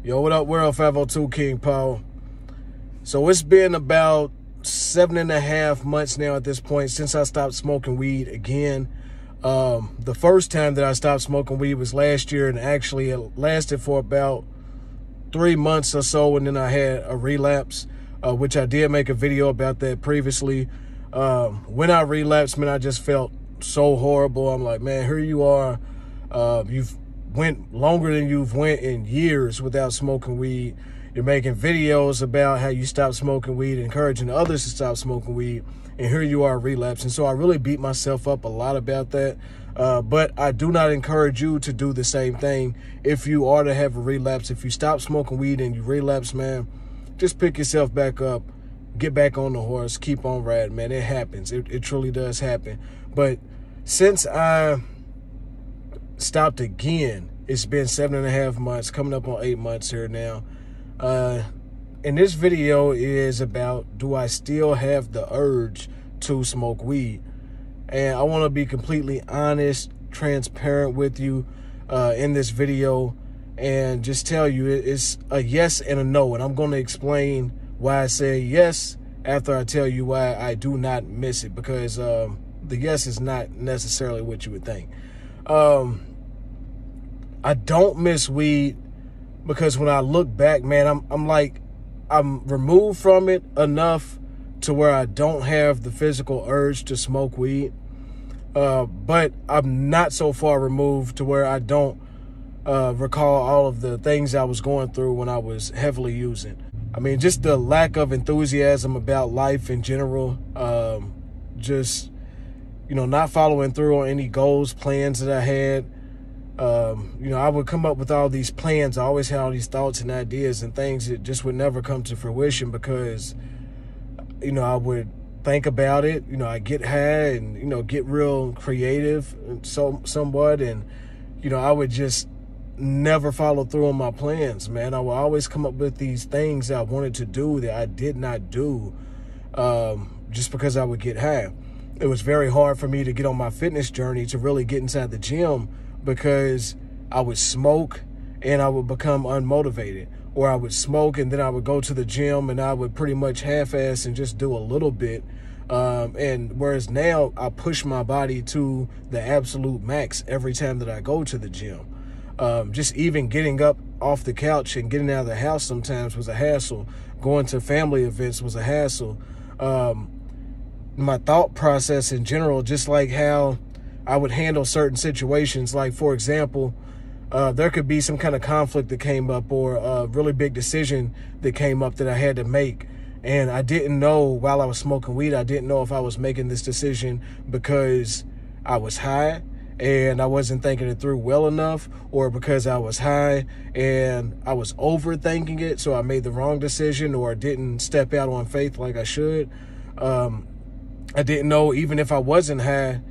Yo, what up, world? 502 King Paul. So it's been about 7.5 months now at this point since I stopped smoking weed again. The first time that I stopped smoking weed was last year, and actually it lasted for about 3 months or so, and then I had a relapse, which I did make a video about that previously. When I relapsed, man, I just felt so horrible. I'm like, man, here you are. You've went longer than you've went in years without smoking weed. You're making videos about how you stopped smoking weed, encouraging others to stop smoking weed, and here you are relapsing. So I really beat myself up a lot about that. But I do not encourage you to do the same thing. If you are to have a relapse, if you stop smoking weed and you relapse, man, just pick yourself back up, get back on the horse, keep on riding, man. It happens. It truly does happen. But since I stopped again, it's been 7.5 months, coming up on 8 months here now. And this video is about, do I still have the urge to smoke weed? And I want to be completely honest, transparent with you in this video, and just tell you it's a yes and a no. And I'm going to explain why I say yes after I tell you why I do not miss it, because the yes is not necessarily what you would think. I don't miss weed because when I look back, man, I'm removed from it enough to where I don't have the physical urge to smoke weed. But I'm not so far removed to where I don't recall all of the things I was going through when I was heavily using. I mean, just the lack of enthusiasm about life in general, just, you know, not following through on any goals, plans that I had. You know, I would come up with all these plans. I always had all these thoughts and ideas and things that just would never come to fruition because, you know, I would think about it, you know, I get high and, you know, get real creative and somewhat. And, you know, I would just never follow through on my plans, man. I would always come up with these things that I wanted to do that I did not do, just because I would get high. It was very hard for me to get on my fitness journey, to really get inside the gym, because I would smoke and I would become unmotivated, or I would smoke and then I would go to the gym and I would pretty much half-ass and just do a little bit. And whereas now I push my body to the absolute max every time that I go to the gym. Just even getting up off the couch and getting out of the house sometimes was a hassle. Going to family events was a hassle. My thought process in general, just like how I would handle certain situations. Like, for example, there could be some kind of conflict that came up, or a really big decision that came up that I had to make. And I didn't know while I was smoking weed, I didn't know if I was making this decision because I was high and I wasn't thinking it through well enough, or because I was high and I was overthinking it, so I made the wrong decision, or didn't step out on faith like I should. I didn't know, even if I wasn't high,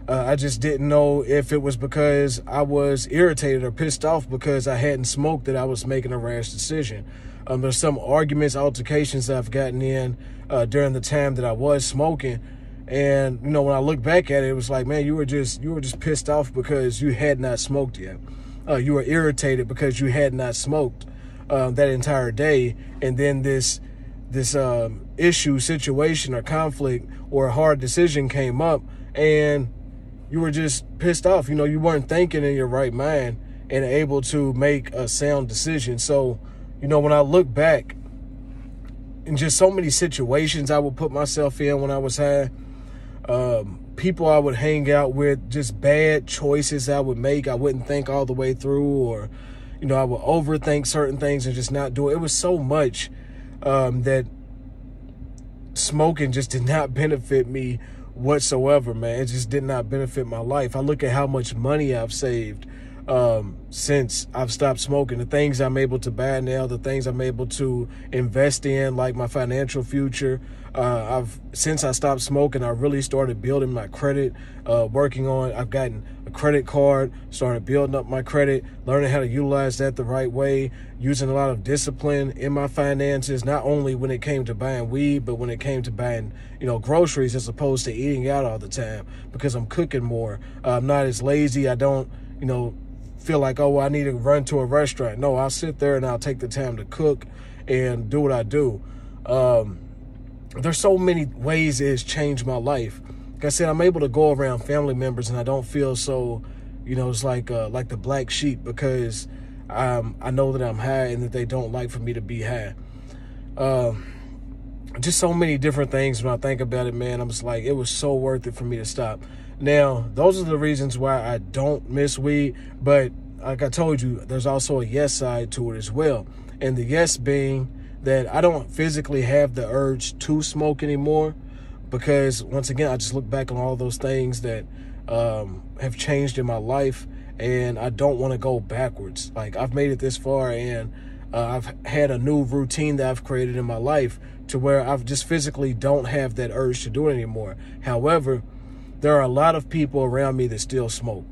I just didn't know if it was because I was irritated or pissed off because I hadn't smoked that I was making a rash decision. There's some arguments, altercations that I've gotten in during the time that I was smoking. And, you know, when I look back at it, it was like, man, you were just pissed off because you had not smoked yet. You were irritated because you had not smoked that entire day. And then this issue, situation, or conflict, or a hard decision came up, and you were just pissed off. You know, you weren't thinking in your right mind and able to make a sound decision. So, you know, when I look back, in just so many situations I would put myself in when I was high, people I would hang out with, just bad choices I would make, I wouldn't think all the way through, or, you know, I would overthink certain things and just not do it. It was so much that smoking just did not benefit me whatsoever, man. It just did not benefit my life. I look at how much money I've saved since I've stopped smoking, the things I'm able to buy now, the things I'm able to invest in, like my financial future. Since I stopped smoking, I really started building my credit, I've gotten a credit card, started building up my credit, learning how to utilize that the right way, using a lot of discipline in my finances, not only when it came to buying weed, but when it came to buying, you know, groceries, as opposed to eating out all the time, because I'm cooking more. I'm not as lazy. I don't, you know, feel like, oh, well, I need to run to a restaurant. No, I'll sit there and I'll take the time to cook and do what I do. There's so many ways it's changed my life. Like I said, I'm able to go around family members and I don't feel so, it's like the black sheep, because I know that I'm high and that they don't like for me to be high. Just so many different things when I think about it, man. I'm just like, it was so worth it for me to stop. Now, those are the reasons why I don't miss weed, but like I told you, there's also a yes side to it as well. And the yes being that I don't physically have the urge to smoke anymore, because once again, I just look back on all those things that have changed in my life, and I don't want to go backwards. Like, I've made it this far, and I've had a new routine that I've created in my life to where I've just physically don't have that urge to do it anymore. However, there are a lot of people around me that still smoke.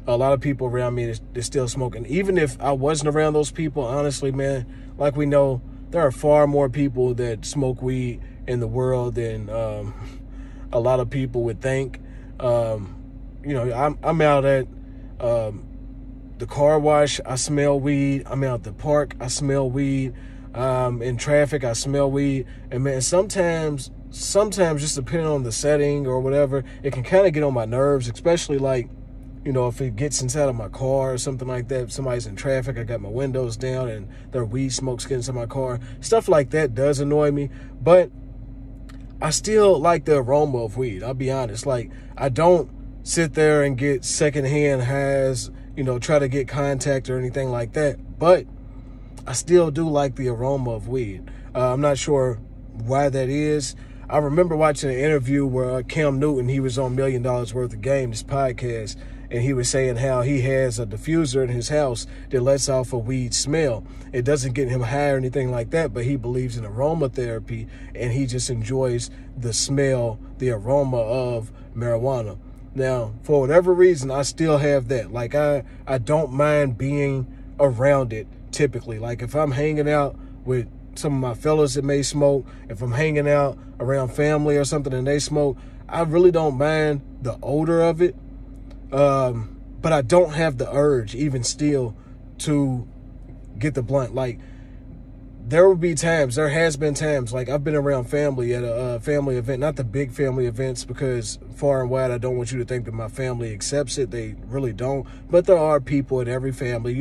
A lot of people around me that still smoke. And even if I wasn't around those people, honestly, man, like we know, there are far more people that smoke weed in the world than a lot of people would think. I'm out at the car wash, I smell weed. I'm out at the park, I smell weed. In traffic, I smell weed. And man, sometimes just depending on the setting or whatever, it can kind of get on my nerves, especially like, if it gets inside of my car or something like that. If somebody's in traffic, I got my windows down and their weed smoke's getting into my car. Stuff like that does annoy me, but I still like the aroma of weed. I'll be honest. Like, I don't sit there and get secondhand highs, try to get contact or anything like that, but I still do like the aroma of weed. I'm not sure why that is. I remember watching an interview where Cam Newton, he was on $1 Million Worth of Game, this podcast, and he was saying how he has a diffuser in his house that lets off a weed smell. It doesn't get him high or anything like that, but he believes in aromatherapy, and he just enjoys the smell, the aroma of marijuana. Now, for whatever reason, I still have that. Like, I don't mind being around it typically. Like, if I'm hanging out with some of my fellas that may smoke, if I'm hanging out around family or something and they smoke, I really don't mind the odor of it. But I don't have the urge, even still, to get the blunt. Like, there has been times, like, I've been around family at a family event, not the big family events, because far and wide, I don't want you to think that my family accepts it. They really don't. But there are people in every family,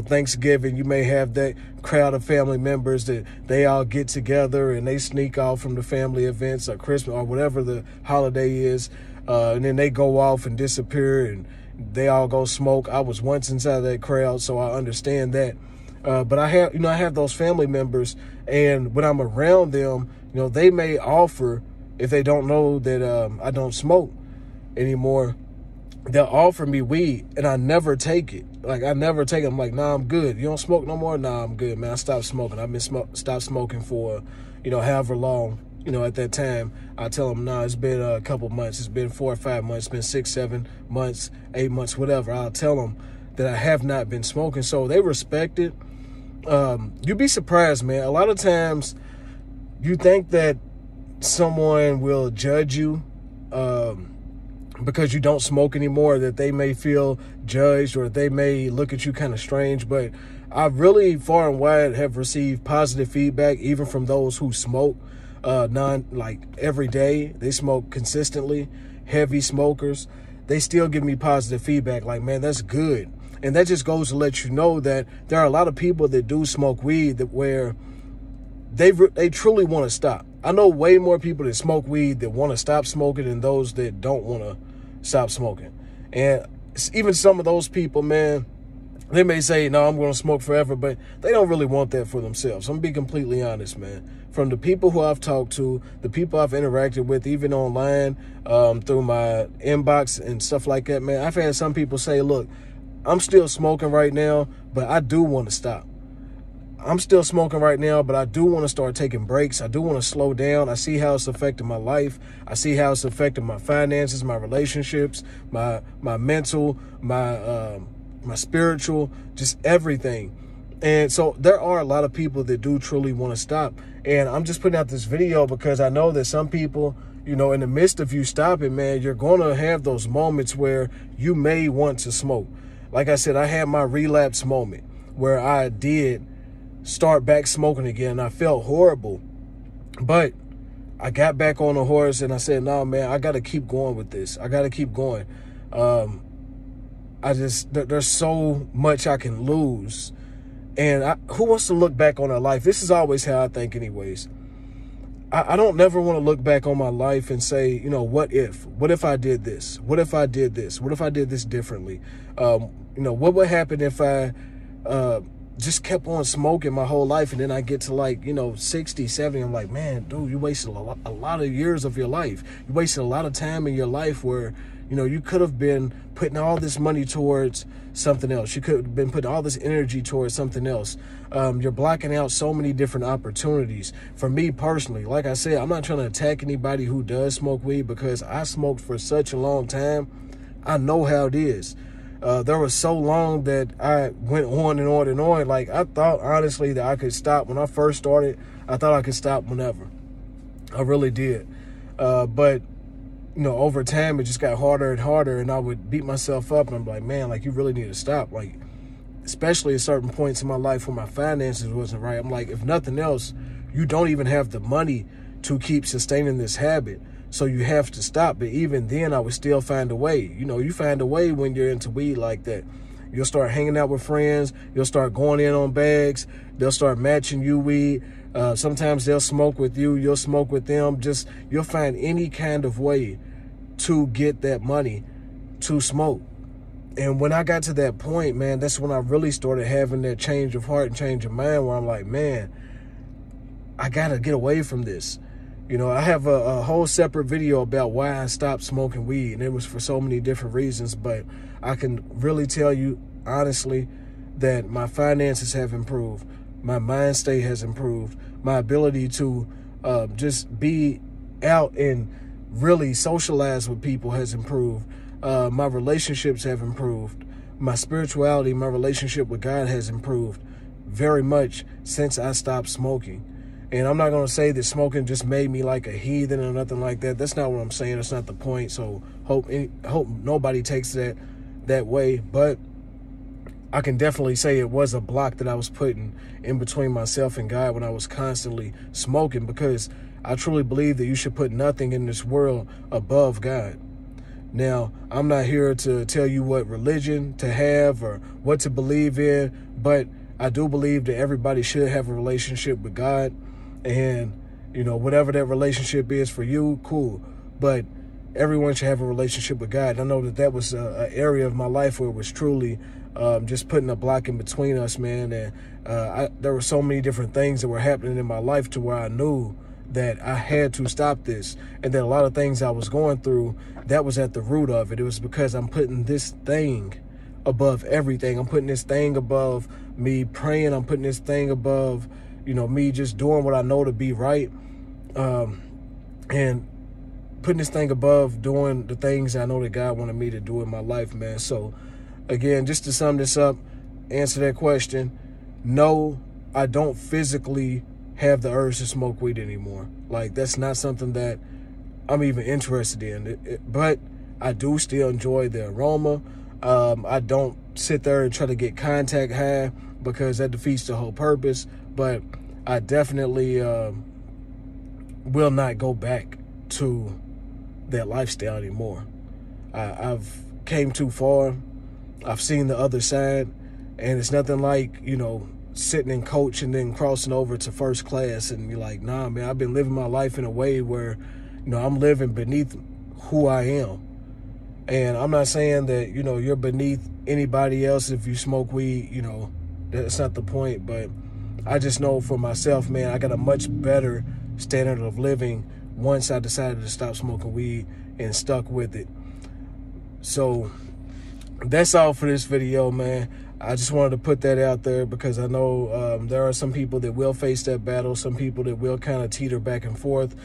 Thanksgiving, you may have that crowd of family members that they all get together and they sneak off from the family events or Christmas or whatever the holiday is. And then they go off and disappear and they all go smoke. I was once inside that crowd, so I understand that. But I have those family members, and when I'm around them, they may offer, if they don't know that I don't smoke anymore, they'll offer me weed, and I never take it. Like, I never take it. I'm like, nah, I'm good. You don't smoke no more? Nah, I'm good, man. I stopped smoking. I've been stopped smoking for, however long. At that time, I tell them, nah, it's been a couple months. It's been 4 or 5 months. It's been 6, 7 months, 8 months, whatever. I'll tell them that I have not been smoking. So they respect it. You'd be surprised, man. A lot of times you think that someone will judge you because you don't smoke anymore, that they may feel judged or they may look at you kind of strange. But I really, far and wide, have received positive feedback, even from those who smoke every day. They smoke consistently, heavy smokers. They still give me positive feedback like, man, that's good. And that just goes to let you know that there are a lot of people that do smoke weed where they truly want to stop. I know way more people that smoke weed that want to stop smoking than those that don't want to stop smoking. And even some of those people, man, they may say, no, I'm going to smoke forever, but they don't really want that for themselves. I'm going to be completely honest, man. From the people who I've talked to, the people I've interacted with, even online, through my inbox and stuff like that, man, I've had some people say, look, I'm still smoking right now, but I do want to stop. I'm still smoking right now, but I do want to start taking breaks. I do want to slow down. I see how it's affecting my life. I see how it's affecting my finances, my relationships, my mental, my spiritual, just everything. And so there are a lot of people that do truly want to stop. And I'm just putting out this video because I know that some people, in the midst of you stopping, man, you're going to have those moments where you may want to smoke. like I said, I had my relapse moment where I did start back smoking again. I felt horrible, but I got back on the horse and I said, no, man, I got to keep going with this. I got to keep going. There's so much I can lose. And who wants to look back on their life? This is always how I think anyways. I don't never want to look back on my life and say, you know, what if I did this? What if I did this? What if I did this differently? You know, what would happen if I just kept on smoking my whole life, and then I get to, like, you know, 60, 70, I'm like, man, dude, you wasted a lot of years of your life. You wasted a lot of time in your life where, you know, you could have been putting all this money towards something else. You could have been putting all this energy towards something else. You're blocking out so many different opportunities. For me personally, like I said, I'm not trying to attack anybody who does smoke weed, because I smoked for such a long time. I know how it is. There was so long that I went on and on and on. Like, I thought, honestly, that I could stop. When I first started, I thought I could stop whenever. I really did. But, you know, over time, it just got harder and harder, and I would beat myself up, and I'm like, man, like, you really need to stop. Like, especially at certain points in my life where my finances wasn't right. I'm like, if nothing else, you don't even have the money to keep sustaining this habit. So you have to stop. But even then, I would still find a way. You know, you find a way when you're into weed like that. You'll start hanging out with friends. You'll start going in on bags. They'll start matching you weed. Sometimes they'll smoke with you. You'll smoke with them. Just, you'll find any kind of way to get that money to smoke. And when I got to that point, man, that's when I really started having that change of heart and change of mind, where I'm like, man, I got to get away from this. You know, I have a whole separate video about why I stopped smoking weed, and it was for so many different reasons. But I can really tell you, honestly, that my finances have improved. My mind state has improved. My ability to just be out and really socialize with people has improved. My relationships have improved. My spirituality, my relationship with God has improved very much since I stopped smoking. And I'm not going to say that smoking just made me like a heathen or nothing like that. That's not what I'm saying. That's not the point. So hope nobody takes that way. But I can definitely say it was a block that I was putting in between myself and God when I was constantly smoking, because I truly believe that you should put nothing in this world above God. Now, I'm not here to tell you what religion to have or what to believe in, but I do believe that everybody should have a relationship with God. And, you know, whatever that relationship is for you, cool. But everyone should have a relationship with God. I know that was an area of my life where it was truly just putting a block in between us, man. And there were so many different things that were happening in my life to where I knew that I had to stop this. And that a lot of things I was going through, that was at the root of it. It was because I'm putting this thing above everything. I'm putting this thing above me praying. I'm putting this thing above, you know, me just doing what I know to be right. And putting this thing above doing the things I know that God wanted me to do in my life, man. So, again, just to sum this up, answer that question, no, I don't physically have the urge to smoke weed anymore. Like, that's not something that I'm even interested in. But I do still enjoy the aroma. I don't sit there and try to get contact high, because that defeats the whole purpose. But I definitely will not go back to that lifestyle anymore. I've came too far. I've seen the other side, and it's nothing like, you know, sitting in coach and then crossing over to first class, and you're like, nah, man, I've been living my life in a way where, you know, I'm living beneath who I am. And I'm not saying that, you know, you're beneath anybody else if you smoke weed, you know, that's not the point. But I just know for myself, man, I got a much better standard of living once I decided to stop smoking weed and stuck with it. So that's all for this video, man. I just wanted to put that out there because I know there are some people that will face that battle, some people that will kind of teeter back and forth,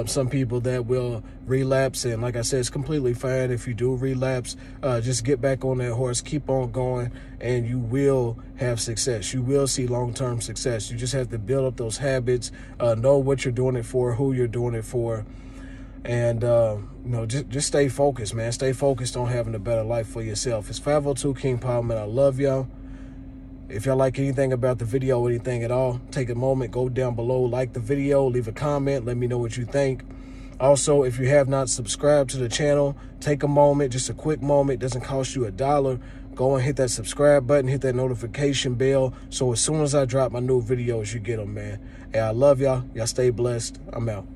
some people that will relapse. And like I said, it's completely fine if you do relapse. Just get back on that horse, keep on going, and you will have success. You will see long-term success. You just have to build up those habits, know what you're doing it for, who you're doing it for. And, just stay focused, man. Stay focused on having a better life for yourself. It's 502 King Power, man. I love y'all. If y'all like anything about the video or anything at all, take a moment, go down below, like the video, leave a comment, let me know what you think. Also, if you have not subscribed to the channel, take a moment, just a quick moment. It doesn't cost you $1. Go and hit that subscribe button, hit that notification bell, so as soon as I drop my new videos, you get them, man. Hey, I love y'all. Y'all stay blessed. I'm out.